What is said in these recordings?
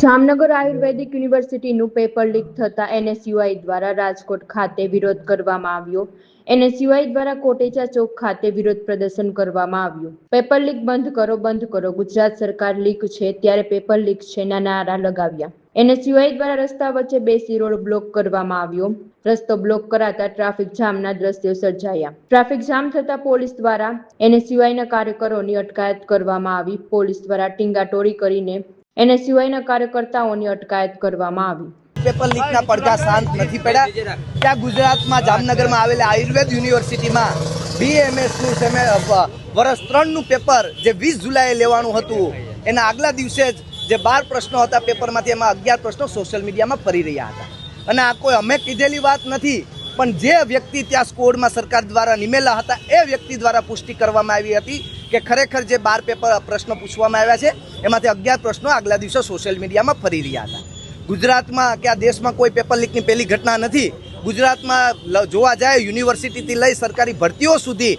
જામનગર આયુર્વેદિક યુનિવર્સિટીનું paper leak થતા NSUI દ્વારા રાજકોટ ખાતે વિરોધ કરવામાં આવ્યો। એનએસયુઆઈ દ્વારા કોટેચા ચોક ખાતે વિરોધ પ્રદર્શન કરવામાં આવ્યું। પેપર લીક બંધ કરો, ગુજરાત સરકાર લીક છે ત્યારે પેપર લીક છે ના નારા લગાવ્યા। એનએસયુઆઈ દ્વારા રસ્તા વચ્ચે બેસી રોડ બ્લોક કરવામાં આવ્યો। રસ્તો બ્લોક કરાતા ટ્રાફિક જામના દ્રશ્યો સર્જાયા। ટ્રાફિક જામ થતા પોલીસ દ્વારા એનએસયુઆઈના કાર્યકરોની અટકાયત કરવામાં આવી। પોલીસ દ્વારા ટીંગાટોળી કરીને એનએસયુઆઈના કાર્યકર્તાઓની અટકાયત કરવામાં આવી। પેપર લીકના પડઘા શાંત નથી પડ્યા। ત્યાં ગુજરાતમાં જામનગરમાં આવેલા આયુર્વેદ યુનિવર્સિટીમાં બીએમએસનું વર્ષ 3નું પેપર જે 20 જુલાઈએ લેવાનું હતું એના આગલા દિવસે જ જે 12 પ્રશ્નો હતા પેપરમાંથી એમાં 11 પ્રશ્નો સોશિયલ મીડિયામાં ફરી રહ્યા હતા। અને આ કોઈ અમે કીધેલી વાત નથી, પણ જે વ્યક્તિ ત્યાં સ્કોડમાં સરકાર દ્વારા નિમેલા હતા એ વ્યક્તિ દ્વારા પુષ્ટિ કરવામાં આવી હતી કે ખરેખર જે 12 પ્રશ્નો પૂછવામાં આવ્યા છે એમાંથી 11 પ્રશ્નો આગલા દિવસે સોશિયલ મીડિયામાં ફરી રહ્યા હતા। ગુજરાતમાં કે આ દેશમાં કોઈ પેપર લીકની પહેલી ઘટના નથી। ગુજરાતમાં જોવા જાય યુનિવર્સિટીથી લઈ સરકારી ભરતીઓ સુધી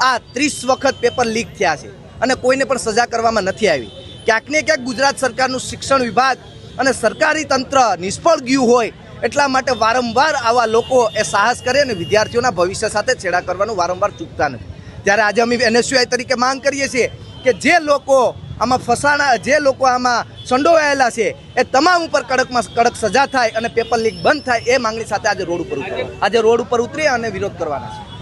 આ 30 વખત પેપર લીક થયા છે અને કોઈને પણ સજા કરવામાં નથી આવી। ક્યાંક ને ક્યાંક ગુજરાત સરકારનું શિક્ષણ વિભાગ અને સરકારી તંત્ર નિષ્ફળ ગયું હોય એટલા માટે વારંવાર આવા લોકો એ સાહસ કરે અને વિદ્યાર્થીઓના ભવિષ્ય સાથે છેડા કરવાનું વારંવાર ચૂકતા નથી। ત્યારે આજે અમે એનએસયુઆઈ તરીકે માંગ કરીએ છીએ કે જે લોકો આમાં ફસાણા, જે લોકો આમાં સંડોવાયેલા છે એ તમામ ઉપર કડકમાં કડક સજા થાય અને પેપર લીક બંધ થાય એ માંગણી સાથે આજે રોડ ઉપર ઉતરી અને વિરોધ કરવાના છે।